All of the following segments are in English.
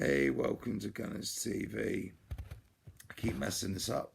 Hey, welcome to Gunners TV. I keep messing this up.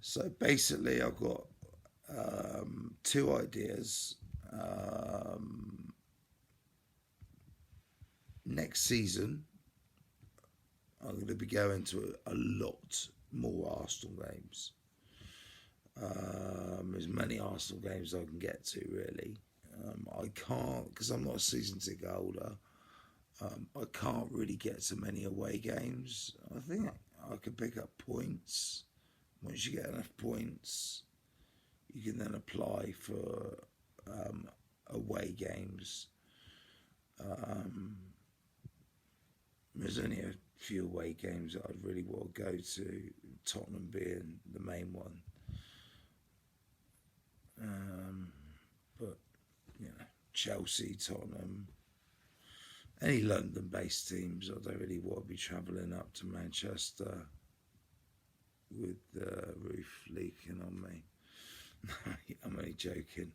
So basically, I've got two ideas. Next season, I'm going to be going to a lot more Arsenal games. As many Arsenal games as I can get to, really. I can't, because I'm not a season ticket holder. I can't really get to many away games. I think I could pick up points. Once you get enough points, you can then apply for away games. There's only a few away games that I'd really want to go to, Tottenham being the main one. But, Chelsea, Tottenham, any London-based teams. I don't really want to be travelling up to Manchester with the roof leaking on me. I'm only joking.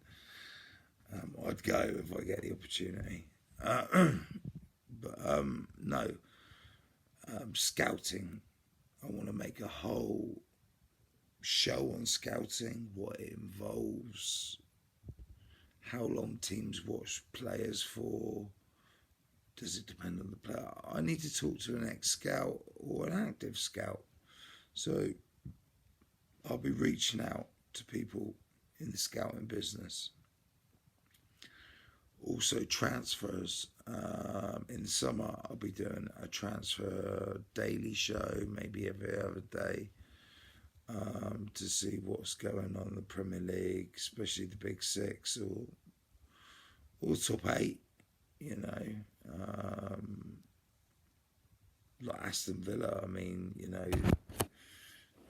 I'd go if I get the opportunity. No. Scouting. I want to make a whole show on scouting, what it involves, how long teams watch players for. Does it depend on the player? I need to talk to an ex-scout or an active scout. So I'll be reaching out to people in the scouting business. Also transfers. In the summer, I'll be doing a transfer daily show, maybe every other day, to see what's going on in the Premier League, especially the Big Six or top eight, like Aston Villa. I mean,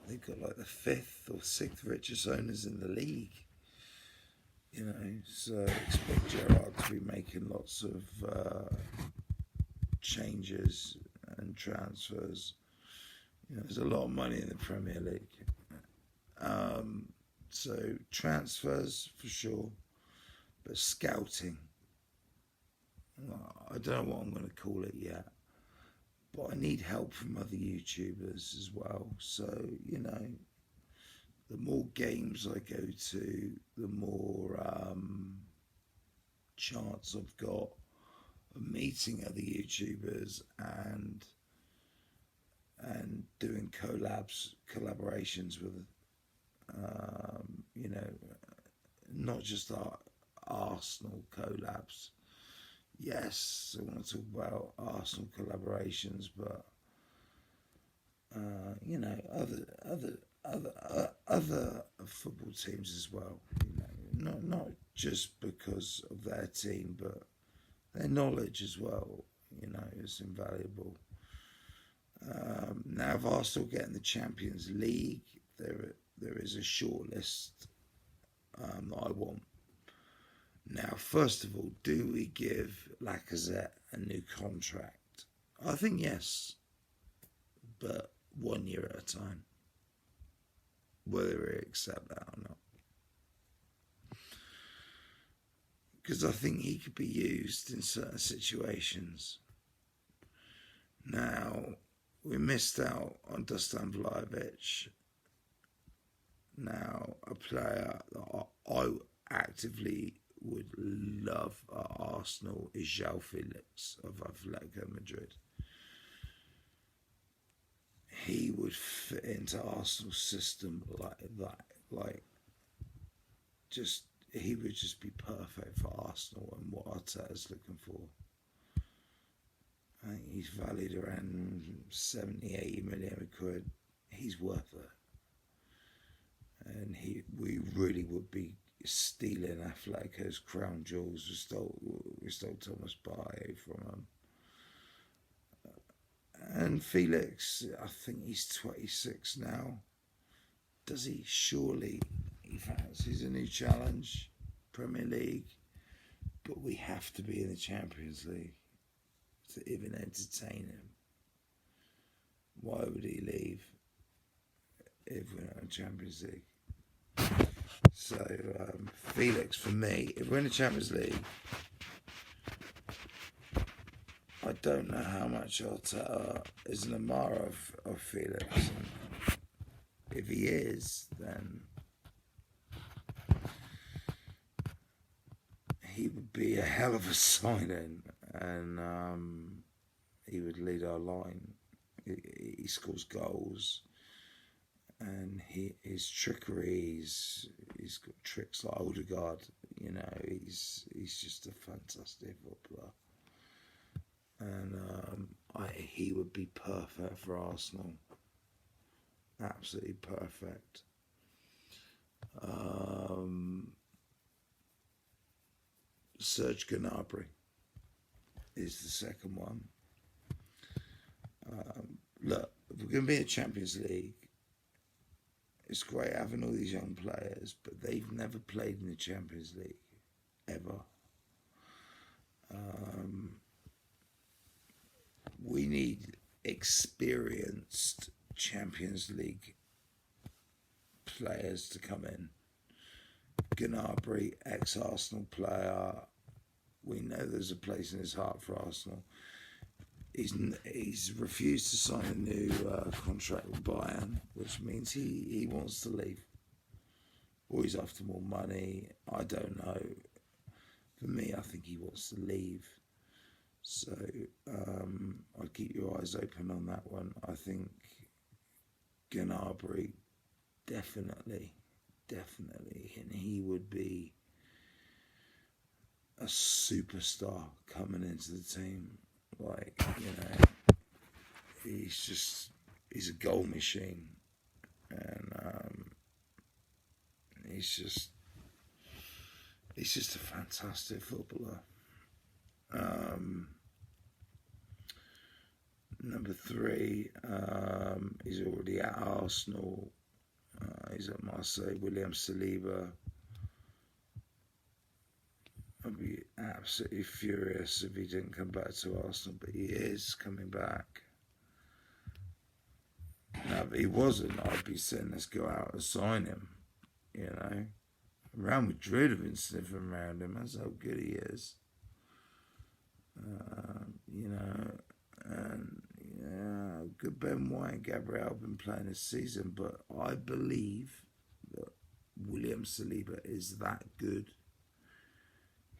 they've got like the fifth or sixth richest owners in the league. So expect Gerrard to be making lots of changes and transfers. There's a lot of money in the Premier League. So transfers for sure, but scouting, I don't know what I'm going to call it yet, but I need help from other YouTubers as well. So, the more games I go to, the more chance I've got of meeting other YouTubers and doing collaborations with, not just Arsenal collabs. Yes, I want to talk about Arsenal collaborations, but other football teams as well. Not just because of their team, but their knowledge as well. Is invaluable. Now, if Arsenal get in the Champions League, there is a short list that I want. Now, first of all, do we give Lacazette a new contract? I think yes, but 1 year at a time, whether we accept that or not. Because I think he could be used in certain situations. Now, we missed out on Dusan Vlahovic. Now, a player that I actively would love at Arsenal is João Felix of Atletico Madrid. He would fit into Arsenal's system like that. He would just be perfect for Arsenal and what Arteta's looking for. I think he's valued around 70-80 million quid. He's worth it. And we really would be stealing Atletico's crown jewels. We stole Thomas Partey from him. And Felix, I think he's 26 now. Does he? Surely he fancies a new challenge, Premier League. But we have to be in the Champions League to even entertain him. Why would he leave if we're not in the Champions League? So, Felix, for me, if we're in the Champions League, I don't know how much Arteta is an admirer of Felix. If he is, then he would be a hell of a signing, and he would lead our line. He scores goals, and his trickery, he's got tricks like Odegaard. You know, he's just a fantastic footballer, and he would be perfect for Arsenal. Absolutely perfect. Serge Gnabry is the second one. Look, if we're going to be in Champions League, it's great having all these young players, but they've never played in the Champions League, ever. We need experienced Champions League players to come in. Gnabry, ex-Arsenal player, we know there's a place in his heart for Arsenal. He's refused to sign a new contract with Bayern, which means he wants to leave. Or he's after more money. I don't know. For me, I think he wants to leave. So I'd keep your eyes open on that one. I think Gnabry, definitely, and he would be a superstar coming into the team. Like, you know, he's a goal machine, and he's just a fantastic footballer. Number 3, he's already at Arsenal. He's at Marseille. William Saliba. I'd be absolutely furious if he didn't come back to Arsenal, but he is coming back. Now, if he wasn't, I'd be saying, let's go out and sign him. You know, Real Madrid have been sniffing around him. That's how good he is. You know, and yeah, good Ben White and Gabriel have been playing this season, but I believe that William Saliba is that good.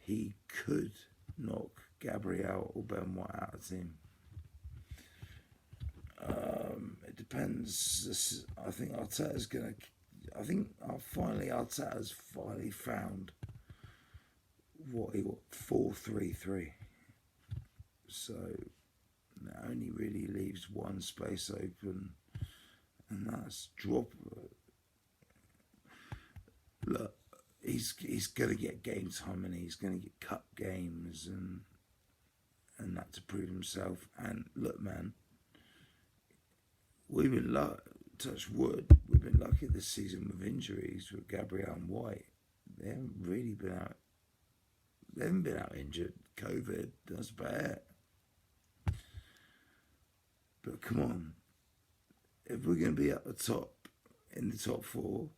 He could knock Gabriel or Ben White out of the team. It depends. I think Arteta's going to... I think Arteta's finally found what he got, 4-3-3. So that only really leaves one space open, and that's drop. Look, he's going to get game time, and he's going to get cup games, and that to prove himself. And look, man, we've been touch wood. We've been lucky this season with injuries with Gabriel and White. They haven't really been out. They haven't been out injured. COVID, that's bad. But come on, if we're going to be at the top, in the top 4,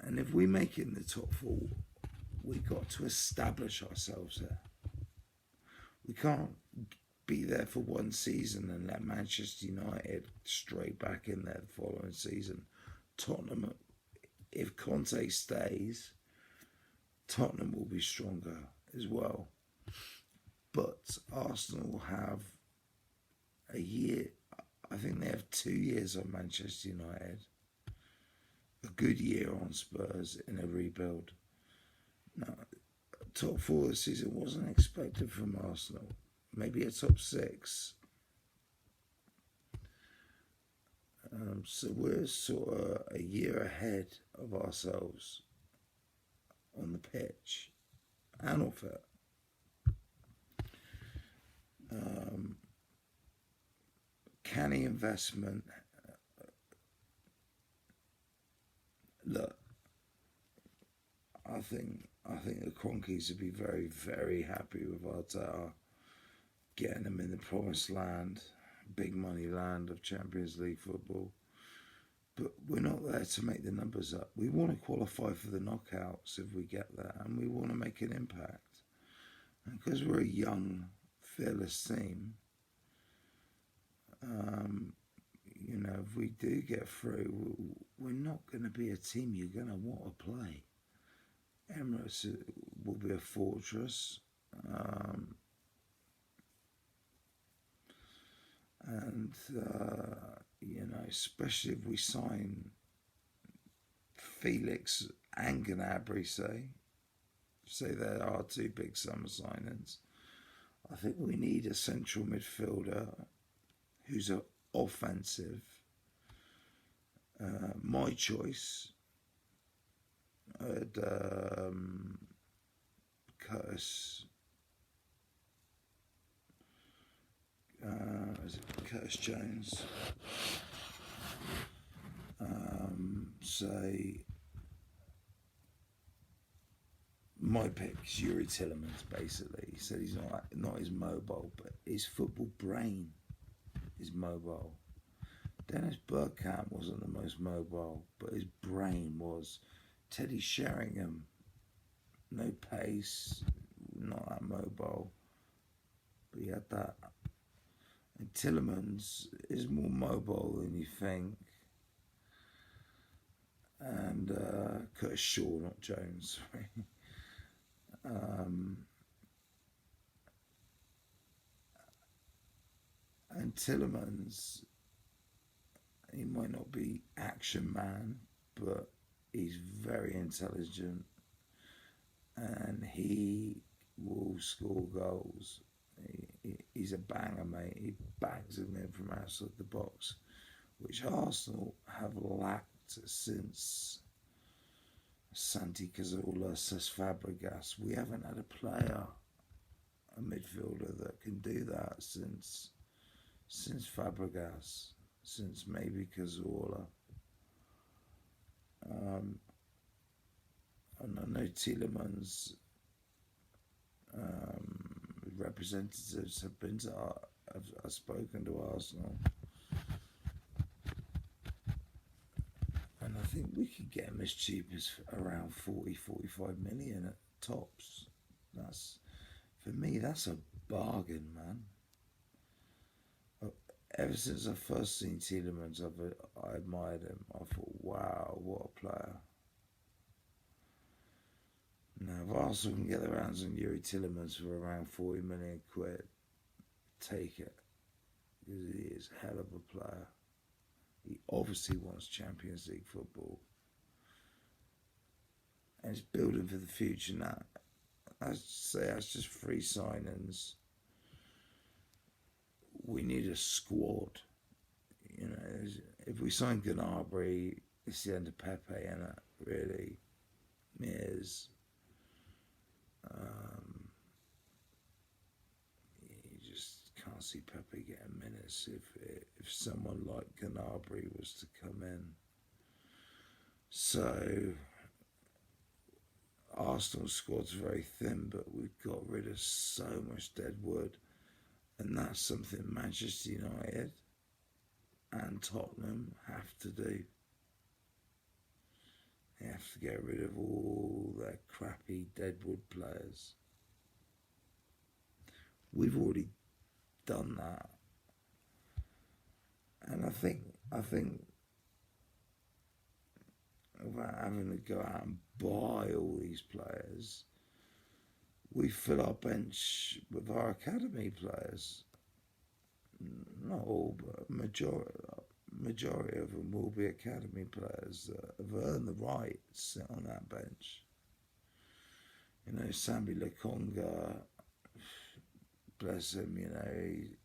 and if we make it in the top 4, we've got to establish ourselves there. We can't be there for one season and let Manchester United straight back in there the following season. Tottenham, if Conte stays, Tottenham will be stronger as well. But Arsenal will have a year, I think they have 2 years on Manchester United, a good year on Spurs in a rebuild. Now, top 4 this season wasn't expected from Arsenal. Maybe a top 6. So we're sort of a year ahead of ourselves on the pitch and off it. Canny investment. Look, I think the Cronkies would be very, very happy with Arteta getting them in the promised land, big money land of Champions League football. But we're not there to make the numbers up. We want to qualify for the knockouts if we get there, and we want to make an impact. And because we're a young fearless team. You know, if we do get through, we're not going to be a team you're going to want to play. Emirates will be a fortress. You know, especially if we sign Felix and Gnabry, say there are two big summer signings. I think we need a central midfielder who's offensive. My choice at Curtis. Is it Curtis Jones? Say my pick is Yuri Tillemans. Basically, he said he's not as mobile, but his football brain is mobile. Dennis Bergkamp wasn't the most mobile, but his brain was. Teddy Sheringham, no pace, not that mobile, but he had that. And Tillemans is more mobile than you think. And Curtis Shaw, not Jones, sorry. And Tillemans, he might not be action man, but he's very intelligent and he will score goals. He's a banger, mate. He bangs them in from outside the box, which Arsenal have lacked since Santi Cazorla, Cesc Fabregas. We haven't had a player, a midfielder that can do that since Fabregas, since maybe Cazorla. And I know Tielemans representatives have been to have spoken to Arsenal, and I think we could get him as cheap as around 40-45 million at tops. That's, for me, that's a bargain, man. Ever since I first seen Tielemans, I admired him. I thought, wow, what a player. Now, if Arsenal can get their hands on Yuri Tillemans for around 40 million quid, take it. Because he is a hell of a player. He obviously wants Champions League football. And he's building for the future now. I'd say that's just 3 signings. We need a squad. You know, if we sign Gnabry, it's the end of Pepe, and it really is. You just can't see Pepe getting minutes if someone like Gnabry was to come in. So Arsenal's squad's very thin, but we've got rid of so much dead wood, and that's something Manchester United and Tottenham have to do. They have to get rid of all their crappy deadwood players. We've already done that, and I think without having to go out and buy all these players, we fill our bench with our academy players. Not all, but majority of them will be academy players that have earned the right to sit on that bench. You know, Sambi Lokonga, bless him, you know, he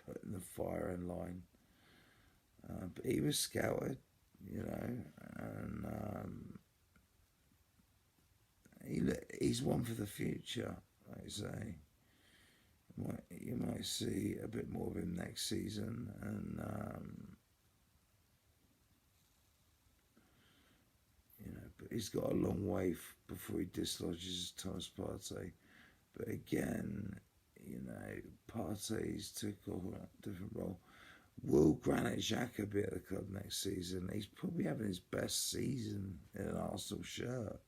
putting the firing line. But he was scouted, you know, and he's one for the future, like I say. You might see a bit more of him next season, and you know, but he's got a long way before he dislodges Thomas Partey. But again, you know, Partey's took on a different role. Will Granit Xhaka be at the club next season? He's probably having his best season in an Arsenal shirt.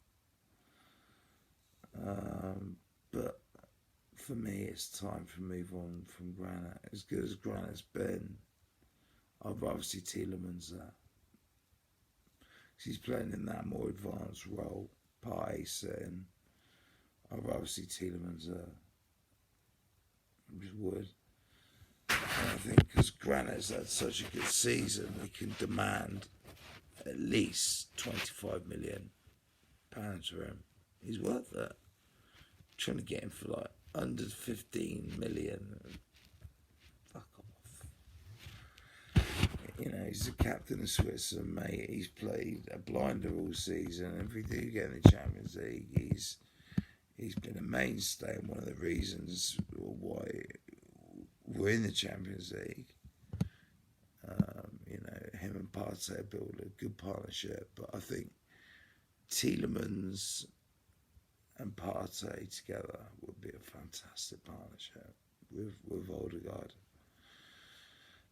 But for me, it's time to move on from Granit. As good as Granit's been, I'd rather see Tielemans there. He's playing in that more advanced role, Partey sitting. I'd rather see Tielemans there. I just would. And I think because Granit's had such a good season, we can demand at least £25 million for him. He's worth it. I'm trying to get him for like under 15 million. Fuck off. You know, he's the captain of Switzerland, mate. He's played a blinder all season. If we do get in the Champions League, he's been a mainstay and one of the reasons why we're in the Champions League. You know, him and Partey build a good partnership, but I think Tielemans and Partey together would be a fantastic partnership with Odegaard.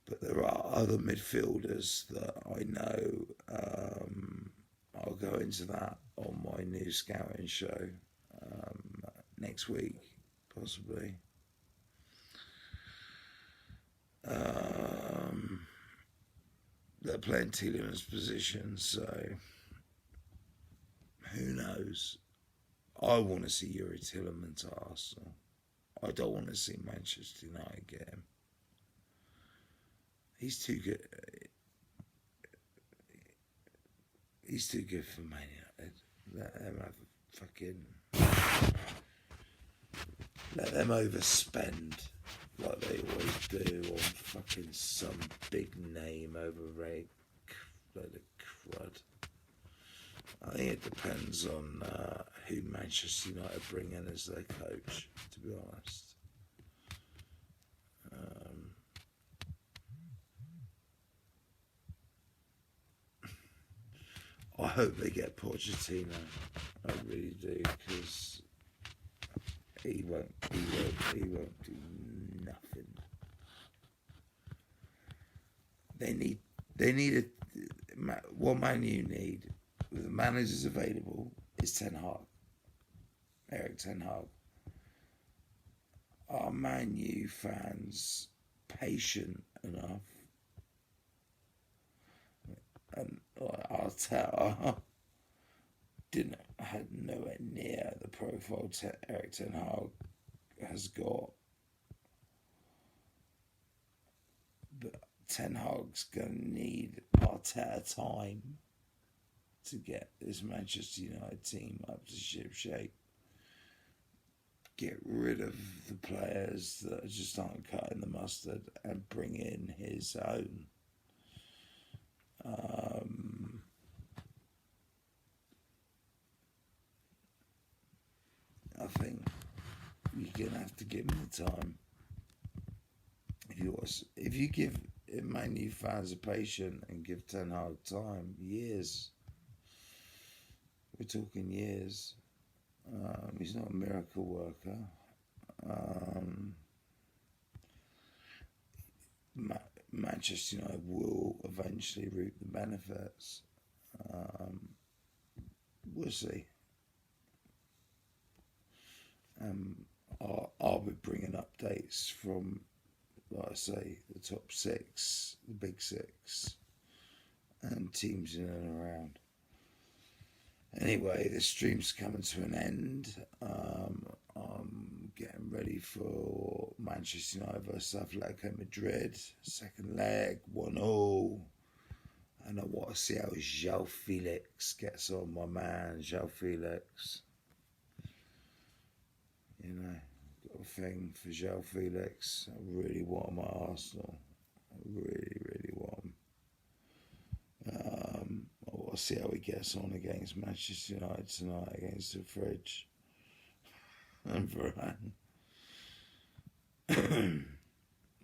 But there are other midfielders that I know. I'll go into that on my new scouting show next week, possibly. They're playing Tielemans' position, so who knows? I want to see Yuri Tielemans at Arsenal. I don't want to see Manchester United get him. He's too good. He's too good for Man United. Let them have let them overspend like they always do on fucking some big name over a load of crud. I think it depends on who Manchester United bring in as their coach, to be honest. I hope they get Pochettino. I really do, because he won't do nothing. They need what Man U need with the managers available is Ten Hag, Erik Ten Hag. Are Man U fans patient enough? And Arteta had nowhere near the profile Erik Ten Hag has got. But Ten Hag's going to need Arteta time to get this Manchester United team up to ship shape. Get rid of the players that just aren't cutting the mustard and bring in his own. I think you're going to have to give him the time. If you give Man U fans a patient and give Ten Hag time, years. We're talking years. He's not a miracle worker. Manchester United will eventually reap the benefits. We'll see. I'll be bringing updates from, like I say, the top six, the big six, and teams in and around. Anyway, the stream's coming to an end. I'm getting ready for Manchester United versus Atletico Madrid. Second leg, 1-0. And I want to see how João Felix gets on, my man, João Felix. You know, got a thing for João Felix. I really want him at Arsenal. I really, really want him. I want to see how he gets on against Manchester United tonight against the Fridge and Varane.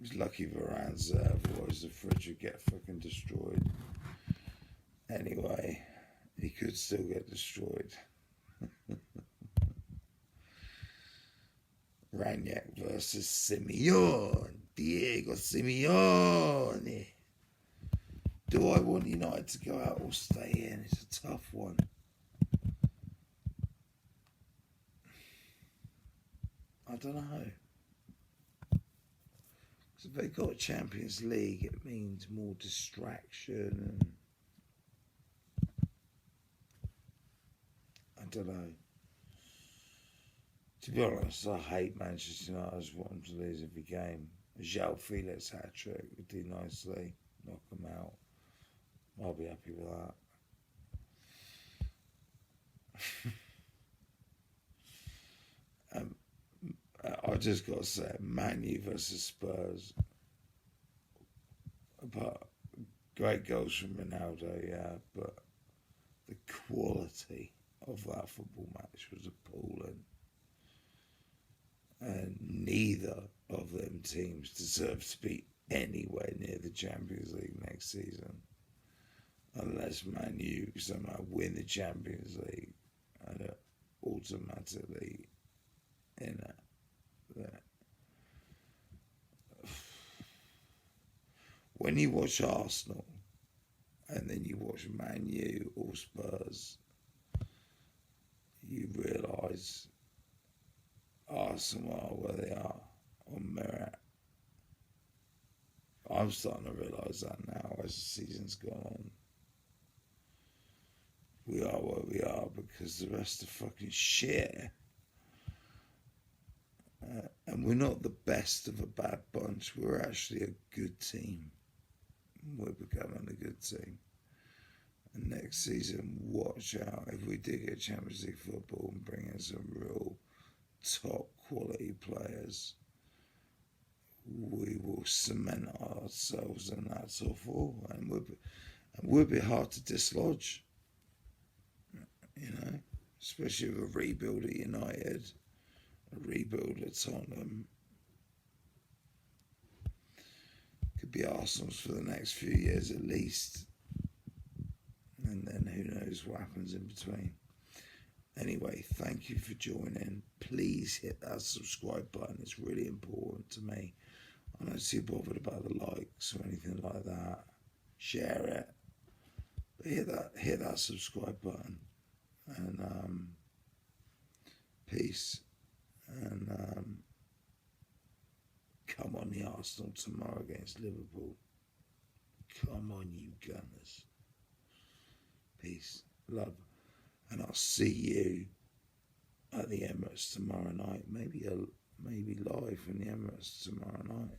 He's lucky Varane's there, otherwise the Fridge would get fucking destroyed. Anyway, he could still get destroyed. Ranić versus Simeone. Diego Simeone. Do I want United to go out or stay in? It's a tough one. I don't know. Because if they got Champions League, it means more distraction and I don't know. To be honest, I hate Manchester United. I just want them to lose every game. João Felix hat-trick would do nicely. Knock them out. I'll be happy with that. I just got to say, Man U versus Spurs. But great goals from Ronaldo, yeah, but the quality of that football match was appalling. And neither of them teams deserve to be anywhere near the Champions League next season. Unless Man U somehow win the Champions League and are automatically in it. When you watch Arsenal and then you watch Man U or Spurs, you realise Arsenal are where they are on merit. I'm starting to realise that now as the season's gone on. We are where we are because the rest are fucking shit. And we're not the best of a bad bunch. We're actually a good team. We're becoming a good team. And next season, watch out. If we do get Champions League football and bring in some real top quality players, we will cement ourselves in that top four. And we'll be hard to dislodge. You know, especially with a rebuild at United, a rebuild at Tottenham. Could be Arsenal's for the next few years at least. And then who knows what happens in between. Anyway, thank you for joining. Please hit that subscribe button. It's really important to me. I'm not too bothered about the likes or anything like that. Share it. But hit that subscribe button. And peace. And come on the Arsenal tomorrow against Liverpool. Come on, you Gunners. Peace. Love. And I'll see you at the Emirates tomorrow night. Maybe live from the Emirates tomorrow night.